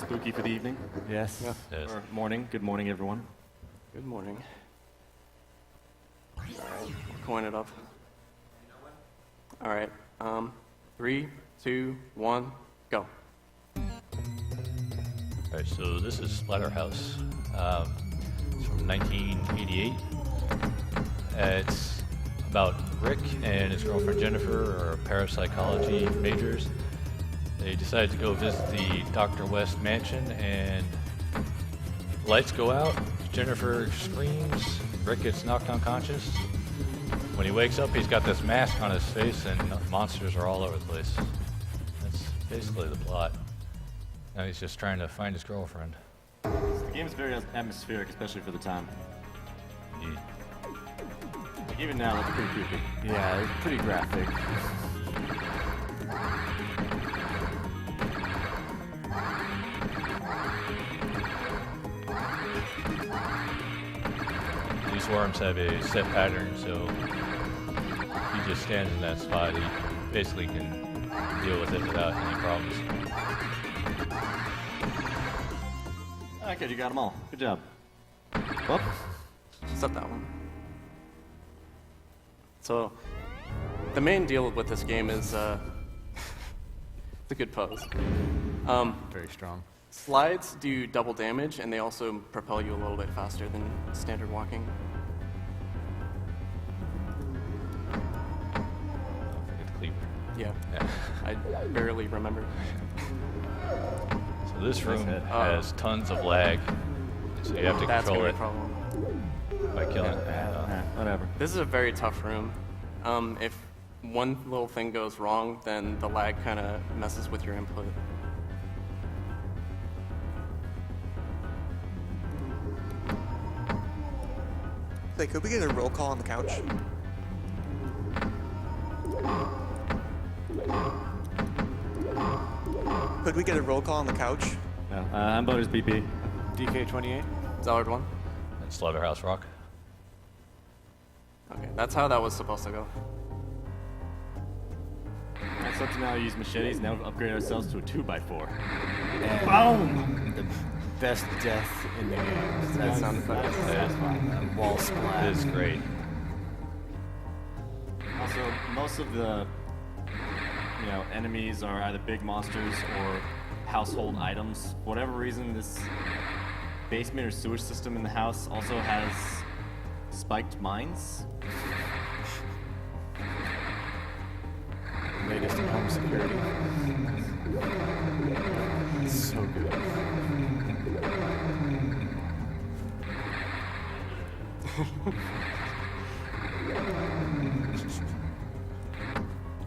spooky for the evening? Yes. Yeah. Yes. Or morning. Good morning, everyone. Good morning. All right, coin it up. All right. 3, 2, 1, go. Alright, so this is Splatterhouse. It's from 1988. It's about Rick and his girlfriend Jennifer are parapsychology majors. They decide to go visit the Dr. West mansion and lights go out. Jennifer screams. Rick gets knocked unconscious. When he wakes up, he's got this mask on his face and monsters are all over the place. That's basically the plot. Now he's just trying to find his girlfriend. The game is very atmospheric, especially for the time. He- Even now, it's pretty creepy. Yeah, it's pretty graphic. These worms have a set pattern, so if he just stands in that spot, he basically can deal with it without any problems. Okay, you got them all. Good job. Well, Except that one. So, the main deal with this game is, it's a good pose. Very strong. Slides do double damage, and they also propel you a little bit faster than standard walking. Don't forget the cleaver. Yeah, Yeah. I barely remember. So this room hit. has tons of lag, so you have to That's control gonna it be a problem. by killing it. whatever. This is a very tough room. If one little thing goes wrong, then the lag kind of messes with your input. Hey, could we get a roll call on the couch? Could we get a roll call on the couch? No, I'm Bonus BP. DK28. Zellard one. And Slaughterhouse Rock. Okay, that's how that was supposed to go. It's up to now use machetes, now upgrade ourselves to a 2x4. Boom! The best death in the game. That sound effect. That wall splat. It is great. Also, most of the enemies are either big monsters or household items. For whatever reason, this basement or sewage system in the house also has spiked mines. Latest in home security. It's so good.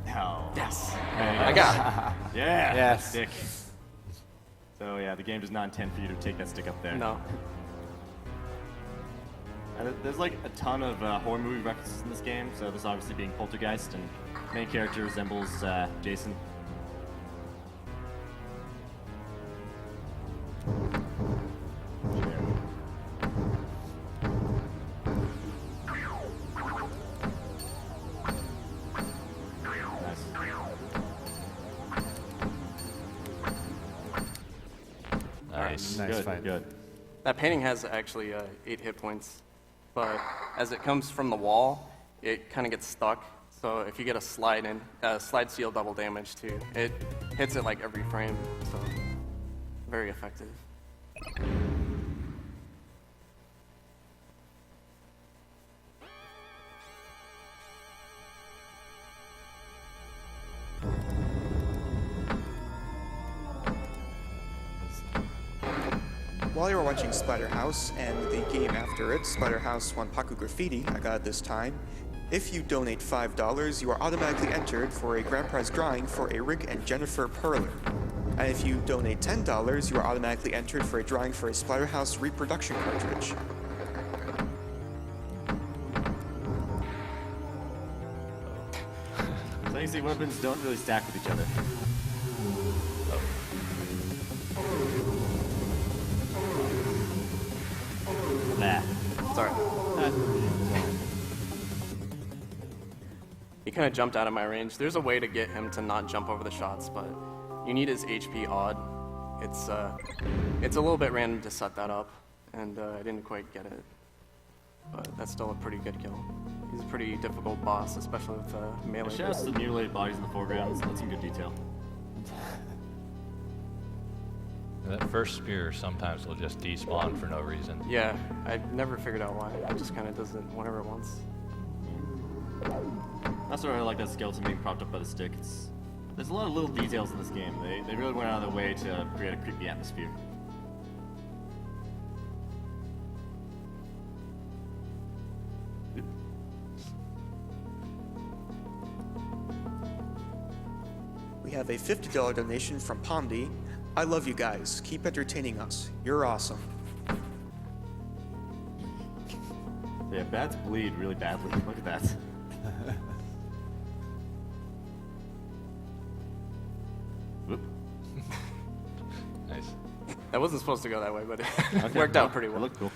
Hell. Yes. There you I go. got it. Yeah. Yes. Stick. So yeah, the game does not intend for you to take that stick up there. No. There's like a ton of horror movie references in this game, so this obviously being Poltergeist, and main character resembles Jason. Nice. Nice. Nice Good, fight. good. That painting has actually 8 hit points, but as it comes from the wall, it kind of gets stuck. So if you get a slide seal double damage too. It hits it like every frame, so very effective. While you were watching Splatterhouse and the game after it, Splatterhouse Wanpaku Graffiti, I got it this time. If you donate $5, you are automatically entered for a grand prize drawing for a Rick and Jennifer Perler. And if you donate $10, you are automatically entered for a drawing for a Splatterhouse reproduction cartridge. So you see, weapons don't really stack with each other. Nah. Sorry. He kind of jumped out of my range. There's a way to get him to not jump over the shots, but you need his HP odd. it's a little bit random to set that up, and I didn't quite get it. But that's still a pretty good kill. He's a pretty difficult boss, especially with melee. Shout out to the mutilated bodies in the foreground. That's some good detail. That first spear sometimes will just despawn for no reason. Yeah, I've never figured out why. It just kind of does it whenever it wants. That's why I like that skeleton being propped up by the stick. There's a lot of little details in this game. They really went out of their way to create a creepy atmosphere. We have a $50 donation from Pondy. I love you guys. Keep entertaining us. You're awesome. Yeah, bats bleed really badly. Look at that. Whoop. Nice. That wasn't supposed to go that way, but it worked out pretty It well. looked cool.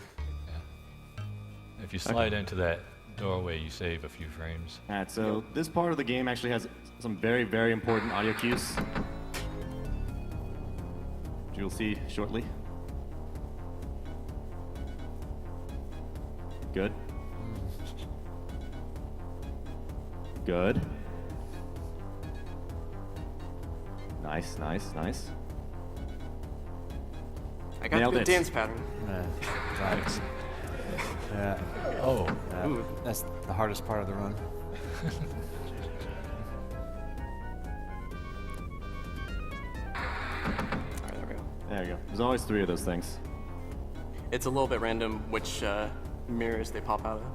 If you slide into that doorway, you save a few frames. Alright, so this part of the game actually has some very, very important audio cues, which you'll see shortly. Good. Good. Nice, nice, nice. I got Nailed the it. dance pattern. Right. Yeah. Oh, Ooh. That's the hardest part of the run. Alright, there we go. There you go. There's always 3 of those things. It's a little bit random which mirrors they pop out of.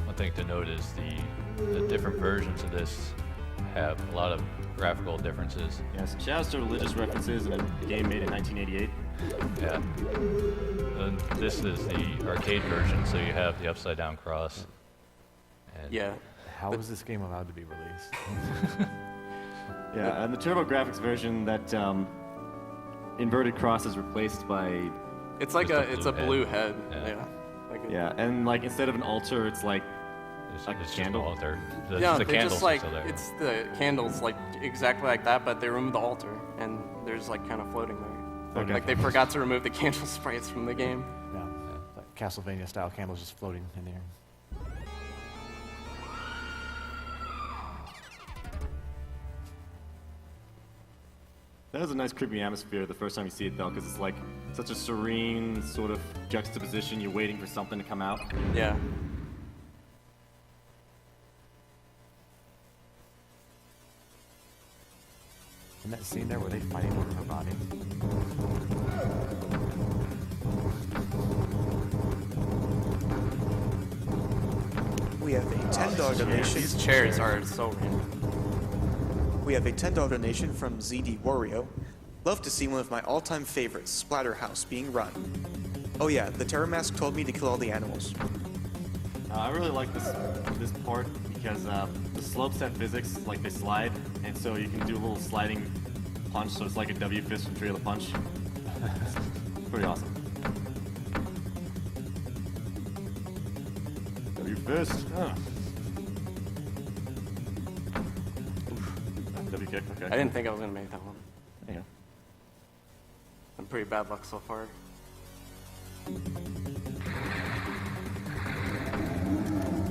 one thing to note is the different versions of this have a lot of graphical differences. Yes, shouts to religious references in a game made in 1988. Yeah. And this is the arcade version, so you have the upside down cross. And Yeah. How was this game allowed to be released? Yeah, and the TurboGrafx version, that inverted cross is replaced by, It's like Just a a blue blue head. Yeah. Yeah. Like yeah, and like instead of an altar, it's like It's Like a just candle? an altar. The, Yeah, the they candles just are like still there. it's the candles like exactly like that, but they removed the altar and there's like kind of floating there. Okay. Like they forgot to remove the candle sprites from the game. Yeah. Like Castlevania style candles just floating in there. that has a nice creepy atmosphere the first time you see it though, because it's like such a serene sort of juxtaposition. You're waiting for something to come out. Yeah. In that scene there where they fighting over her body. We have a $10 donation. These chairs are so random. We have a $10 donation from ZD Wario. Love to see one of my all-time favorites, Splatterhouse, being run. Oh yeah, the Terror Mask told me to kill all the animals. I really like this part because the slope set physics, like they slide, and so you can do a little sliding punch, so it's like a W fist from Trailer Punch. It's pretty awesome. W fist. W kick. Okay. I didn't think I was gonna make that one. Yeah. I'm pretty bad luck so far.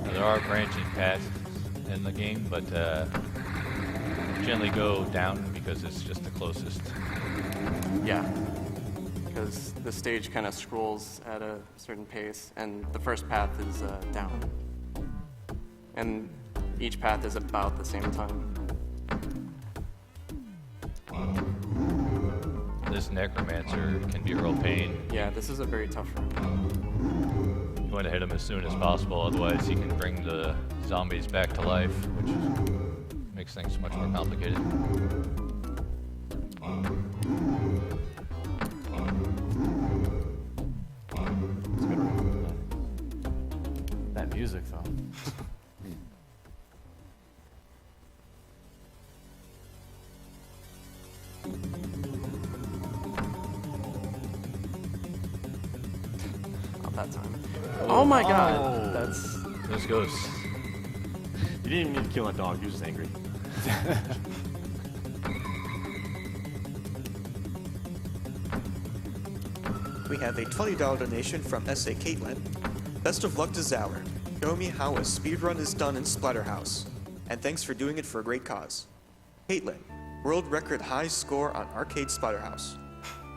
Now, there are branching paths in the game, but generally go down because it's just the closest. Yeah. Because the stage kind of scrolls at a certain pace, and the first path is down. And each path is about the same time. This necromancer can be a real pain. Yeah, this is a very tough run. You want to hit him as soon as possible, otherwise he can bring the zombies back to life, which makes things much more complicated. It's a good run. That music though. Oh my god, that's Those ghosts. You didn't even need to kill that dog. He was just angry. We have a $20 donation from S.A. Caitlin. Best of luck to Zauer. Show me how a speedrun is done in Splatterhouse. And thanks for doing it for a great cause. Caitlin, world record high score on Arcade Splatterhouse.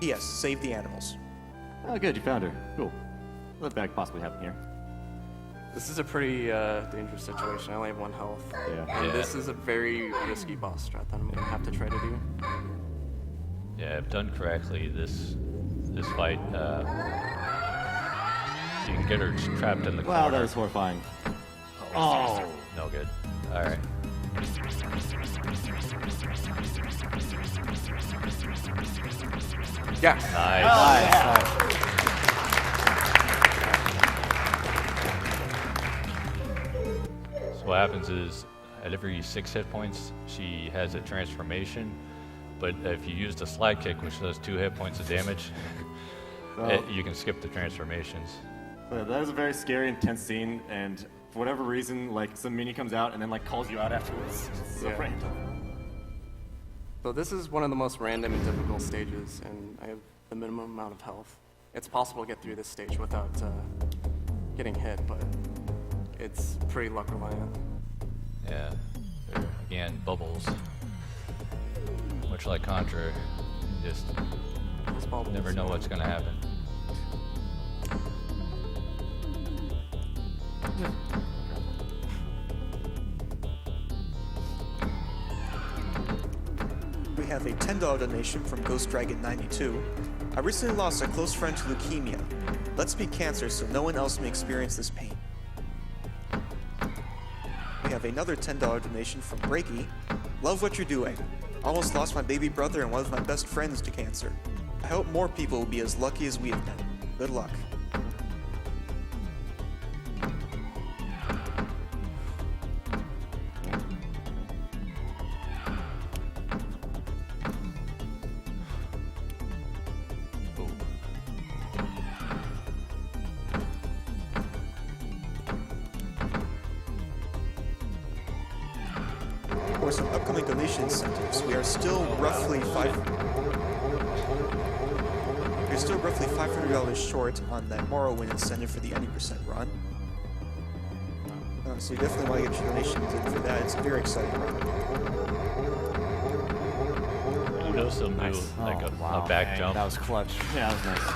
P.S. Save the animals. Oh, good. You found her. Cool. What bag possibly happen here? This is a pretty dangerous situation. I only have 1 health. Yeah. And Yeah. this is a very risky boss strat that I'm gonna have to try to do. Yeah, if done correctly, this fight, you can get her trapped in the corner. Wow, that is horrifying. Oh. No good. All right. Yes. Nice. So what happens is, at every 6 hit points, she has a transformation. But if you use the slide kick, which does 2 hit points of damage, you can skip the transformations. So that is a very scary, intense scene, and for whatever reason, like some mini comes out and then like calls you out afterwards. It's so Yeah. random. So this is one of the most random and difficult stages, and I have the minimum amount of health. It's possible to get through this stage without getting hit, but it's pretty luck reliant. Yeah. Again, bubbles. Much like Contra, you just Those bubbles, never know what's gonna happen. We have a $10 donation from Ghost Dragon 92. I recently lost a close friend to leukemia. Let's beat cancer so no one else may experience this pain. We have another $10 donation from Breaky. Love what you're doing. Almost lost my baby brother and one of my best friends to cancer. I hope more people will be as lucky as we have been. Good luck. For some upcoming donation incentives, we are still roughly $500 short on that Morrowind incentive for the 90% run. So you definitely want to get your donations in for that. It's a very exciting run. You also move like a back Dang, jump. That was clutch. Yeah, that was nice.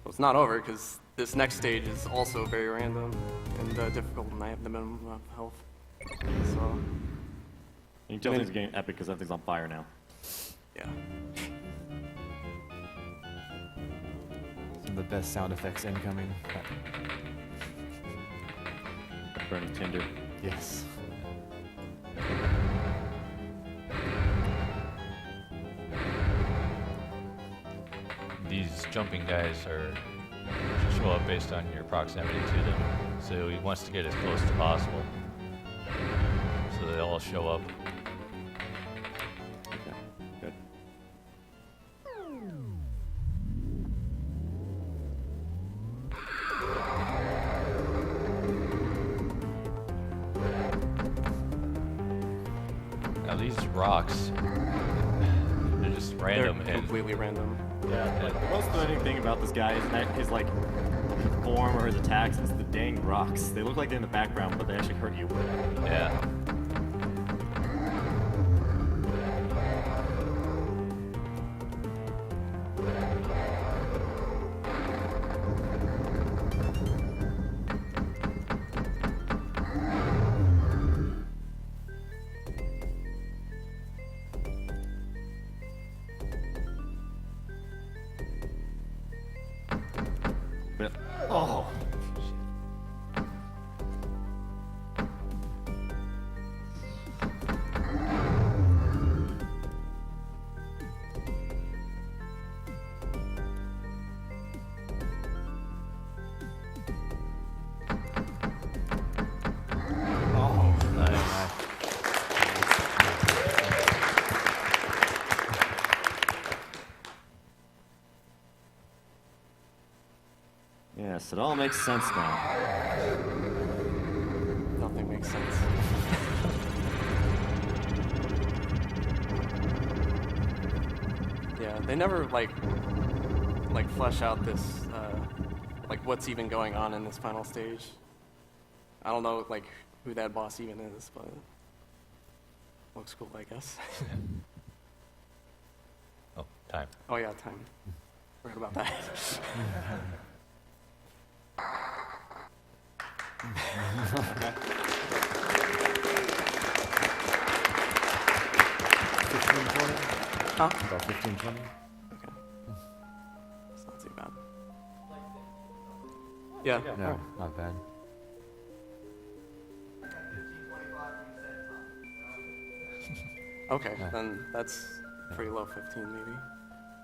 Well, it's not over, because this next stage is also very random and difficult, and I have the minimum amount of health. So, You can tell things are getting epic because everything's on fire now. yeah. Some of the best sound effects incoming. Burning tinder. Yes. These jumping guys show up based on your proximity to them. So he wants to get as close as possible. So they all show up. Okay, good. Now these rocks, they're just random They're and completely random. Yeah, the most threatening thing about this guy isn't that his like form or his attacks, it's the dang rocks. They look like they're in the background, but they actually hurt you. yeah. But oh, Nice. Yes, it all makes sense now. Nothing makes sense. Yeah, they never like flesh out this like what's even going on in this final stage. I don't know like who that boss even is, but looks cool, I guess. Oh, time. Oh yeah, time. Forgot about that. Huh? About 15, 20? Okay. It's not too bad. Yeah. No, not bad. Okay, then that's pretty low, 15 maybe.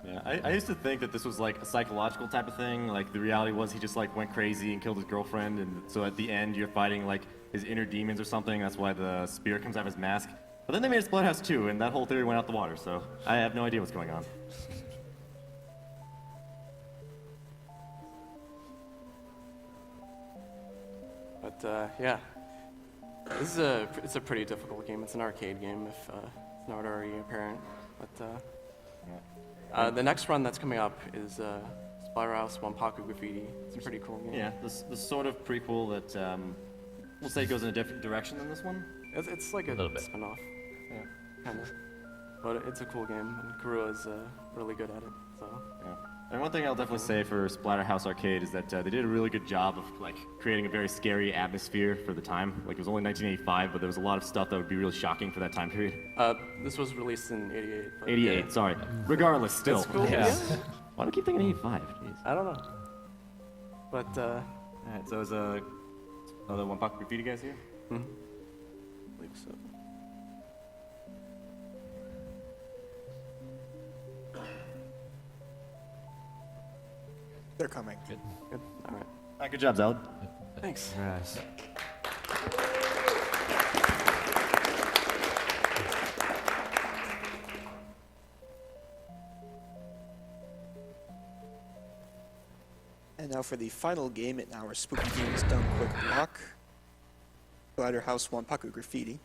Yeah, I used to think that this was like a psychological type of thing. Like the reality was he just like went crazy and killed his girlfriend, and so at the end you're fighting like his inner demons or something. That's why the spear comes out of his mask. But then they made a Splatterhouse 2, and that whole theory went out the water. So I have no idea what's going on. But yeah, it's a pretty difficult game. It's an arcade game, if it's not already apparent. But the next run that's coming up is Splatterhouse Wampaku Graffiti. It's a pretty cool game. Yeah, this sort of prequel that we'll say goes in a different direction than this one. It's like a Little bit. spin-off, Yeah. kind of. But it's a cool game, and Kurua is really good at it. So Yeah. And one thing I'll definitely say for Splatterhouse Arcade is that they did a really good job of like creating a very scary atmosphere for the time. Like it was only 1985, but there was a lot of stuff that would be really shocking for that time period. this was released in '88. 88, sorry. Regardless, still. It's cool. Yeah. Why do I keep thinking 85? Jeez. I don't know. But Alright, so is another Wampaku Graffiti guys here? I believe so. They're coming. Good. All right. Alright, good job, Zalad. Thanks. Nice. And now for the final game in our Spooky Games Done Quick block, Splatterhouse Wampaku Graffiti.